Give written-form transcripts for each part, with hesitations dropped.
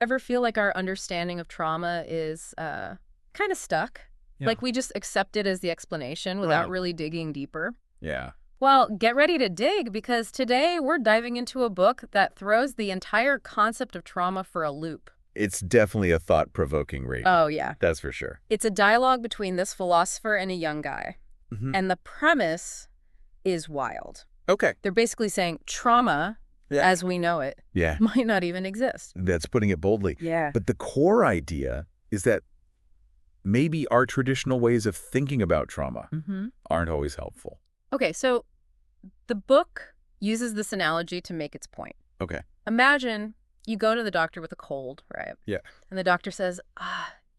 ever feel like our understanding of trauma is kind of stuck? Yeah. Like we just accept it as the explanation without really digging deeper? Yeah. Well, get ready to dig, because today we're diving into a book that throws the entire concept of trauma for a loop. It's definitely a thought-provoking read. Oh, yeah. That's for sure. It's a dialogue between this philosopher and a young guy. Mm-hmm. And the premise is wild. Okay. They're basically saying trauma, as we know it, might not even exist. That's putting it boldly. Yeah. But the core idea is that maybe our traditional ways of thinking about trauma aren't always helpful. Okay, so the book uses this analogy to make its point. Okay. Imagine you go to the doctor with a cold, right? Yeah. And the doctor says,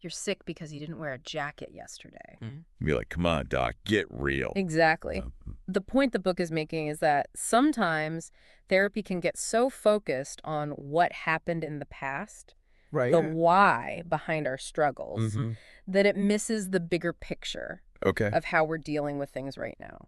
you're sick because you didn't wear a jacket yesterday. You'd be like, come on, doc, get real. Exactly. The point the book is making is that sometimes therapy can get so focused on what happened in the past, the why behind our struggles, that it misses the bigger picture of how we're dealing with things right now.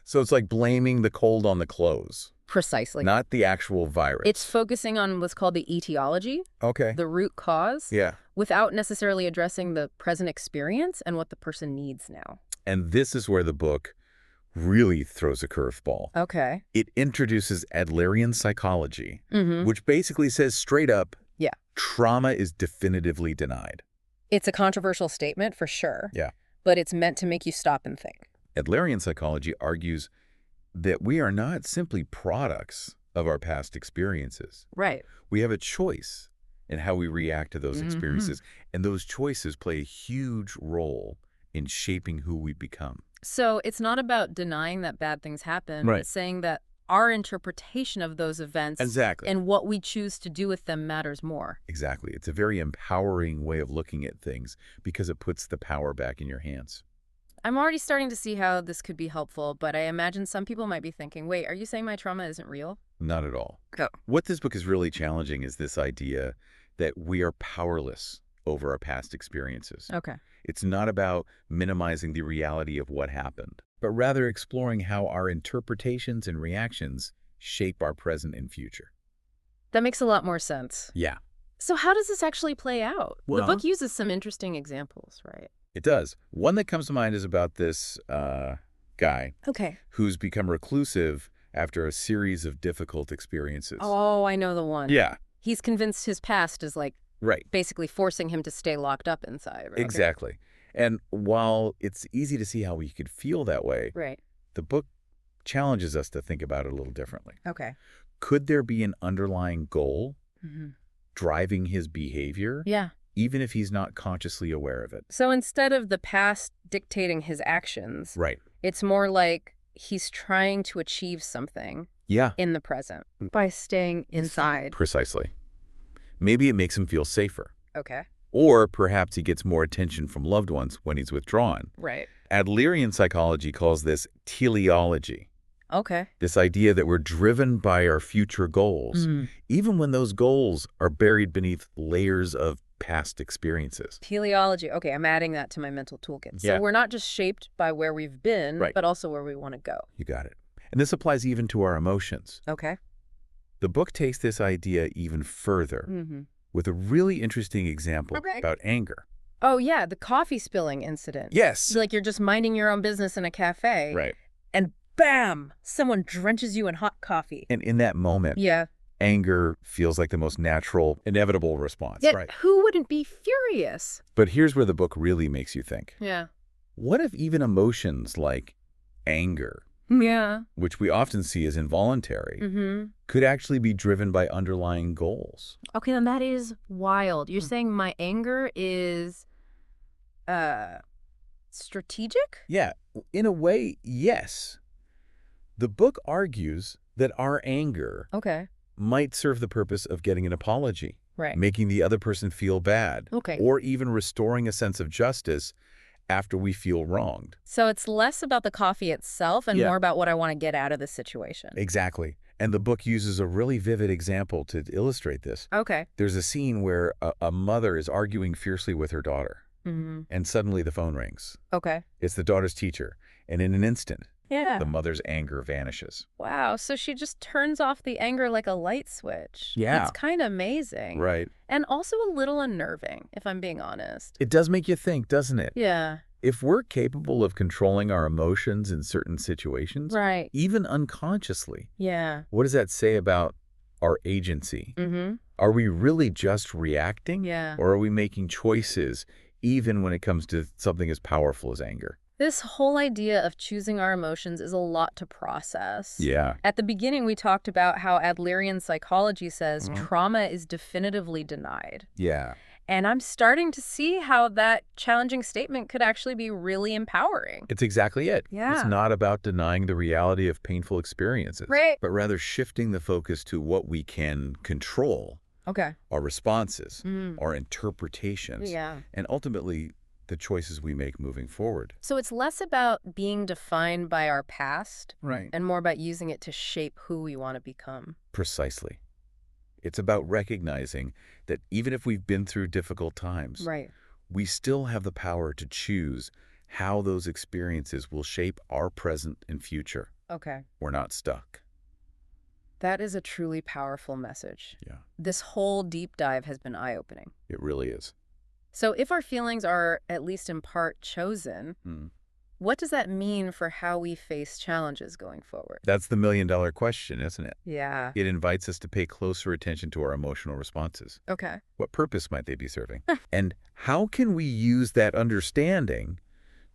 So it's like blaming the cold on the clothes. Precisely. Not the actual virus. It's focusing on what's called the etiology, the root cause, without necessarily addressing the present experience and what the person needs now. And this is where the book really throws a curveball. Okay. It introduces Adlerian psychology, which basically says straight up, trauma is definitively denied. It's a controversial statement for sure. Yeah. But it's meant to make you stop and think. Adlerian psychology argues that we are not simply products of our past experiences. Right. We have a choice in how we react to those experiences, and those choices play a huge role in shaping who we become. So it's not about denying that bad things happen, but saying that our interpretation of those events and what we choose to do with them matters more. Exactly. It's a very empowering way of looking at things because it puts the power back in your hands. I'm already starting to see how this could be helpful, but I imagine some people might be thinking, wait, are you saying my trauma isn't real? Not at all. Oh. What this book is really challenging is this idea that we are powerless over our past experiences. Okay. It's not about minimizing the reality of what happened, but rather exploring how our interpretations and reactions shape our present and future. That makes a lot more sense. Yeah. So how does this actually play out? Well, the book uses some interesting examples, right? It does. One that comes to mind is about this guy who's become reclusive after a series of difficult experiences. Oh, I know the one. Yeah. He's convinced his past is like basically forcing him to stay locked up inside. Right? Exactly. And while it's easy to see how we could feel that way, the book challenges us to think about it a little differently. Okay. Could there be an underlying goal driving his behavior? Yeah. Even if he's not consciously aware of it. So instead of the past dictating his actions, it's more like he's trying to achieve something in the present by staying inside. Precisely. Maybe it makes him feel safer. Okay. Or perhaps he gets more attention from loved ones when he's withdrawn. Right. Adlerian psychology calls this teleology. Okay. This idea that we're driven by our future goals, even when those goals are buried beneath layers of past experiences. Teleology. Okay, I'm adding that to my mental toolkit. So we're not just shaped by where we've been, but also where we want to go. You got it. And this applies even to our emotions. Okay. The book takes this idea even further with a really interesting example about anger. Oh, yeah, the coffee spilling incident. Yes. Like you're just minding your own business in a cafe. Right. And bam, someone drenches you in hot coffee. And in that moment, anger feels like the most natural, inevitable response. Yet, who wouldn't be furious? But here's where the book really makes you think. Yeah. What if even emotions like anger, which we often see as involuntary, could actually be driven by underlying goals? Okay, then that is wild. You're saying my anger is strategic? Yeah, in a way, yes. The book argues that our anger might serve the purpose of getting an apology, making the other person feel bad, or even restoring a sense of justice after we feel wronged. So it's less about the coffee itself and more about what I want to get out of the situation. Exactly. And the book uses a really vivid example to illustrate this. Okay. There's a scene where a mother is arguing fiercely with her daughter, and suddenly the phone rings. Okay. It's the daughter's teacher, and in an instant, Yeah. the mother's anger vanishes. Wow, so she just turns off the anger like a light switch. Yeah. It's kind of amazing. Right. And also a little unnerving, if I'm being honest. It does make you think, doesn't it? Yeah. If we're capable of controlling our emotions in certain situations, right, even unconsciously, yeah, what does that say about our agency? mm-hmm. Are we really just reacting? Yeah. Or are we making choices even when it comes to something as powerful as anger? This whole idea of choosing our emotions is a lot to process. Yeah. At the beginning, we talked about how Adlerian psychology says trauma is definitively denied. Yeah. And I'm starting to see how that challenging statement could actually be really empowering. It's exactly it. Yeah. It's not about denying the reality of painful experiences, right, but rather shifting the focus to what we can control. Okay. Our responses, our interpretations, Yeah. and ultimately the choices we make moving forward. So it's less about being defined by our past, Right. and more about using it to shape who we want to become. Precisely. It's about recognizing that even if we've been through difficult times, Right. we still have the power to choose how those experiences will shape our present and future. Okay. We're not stuck. That is a truly powerful message. Yeah. This whole deep dive has been eye-opening. It really is. So if our feelings are, at least in part, chosen, what does that mean for how we face challenges going forward? That's the million-dollar question, isn't it? Yeah. It invites us to pay closer attention to our emotional responses. Okay. What purpose might they be serving? And how can we use that understanding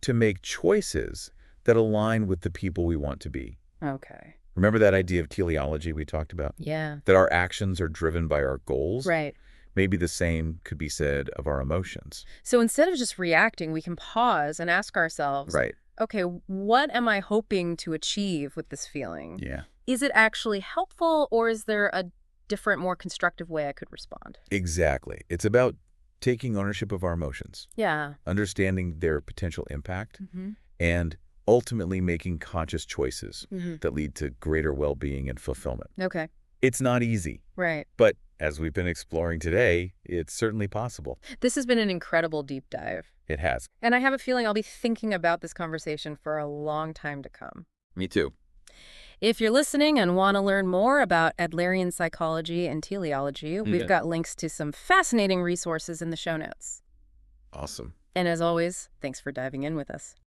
to make choices that align with the people we want to be? Okay. Remember that idea of teleology we talked about? Yeah. That our actions are driven by our goals? Right. Maybe the same could be said of our emotions. So instead of just reacting, we can pause and ask ourselves, Right. okay, what am I hoping to achieve with this feeling? Yeah. Is it actually helpful, or is there a different, more constructive way I could respond? Exactly. It's about taking ownership of our emotions. Yeah. Understanding their potential impact, and ultimately making conscious choices that lead to greater well-being and fulfillment. Okay. It's not easy. Right. But as we've been exploring today, it's certainly possible. This has been an incredible deep dive. It has. And I have a feeling I'll be thinking about this conversation for a long time to come. Me too. If you're listening and want to learn more about Adlerian psychology and teleology, we've got links to some fascinating resources in the show notes. Awesome. And as always, thanks for diving in with us.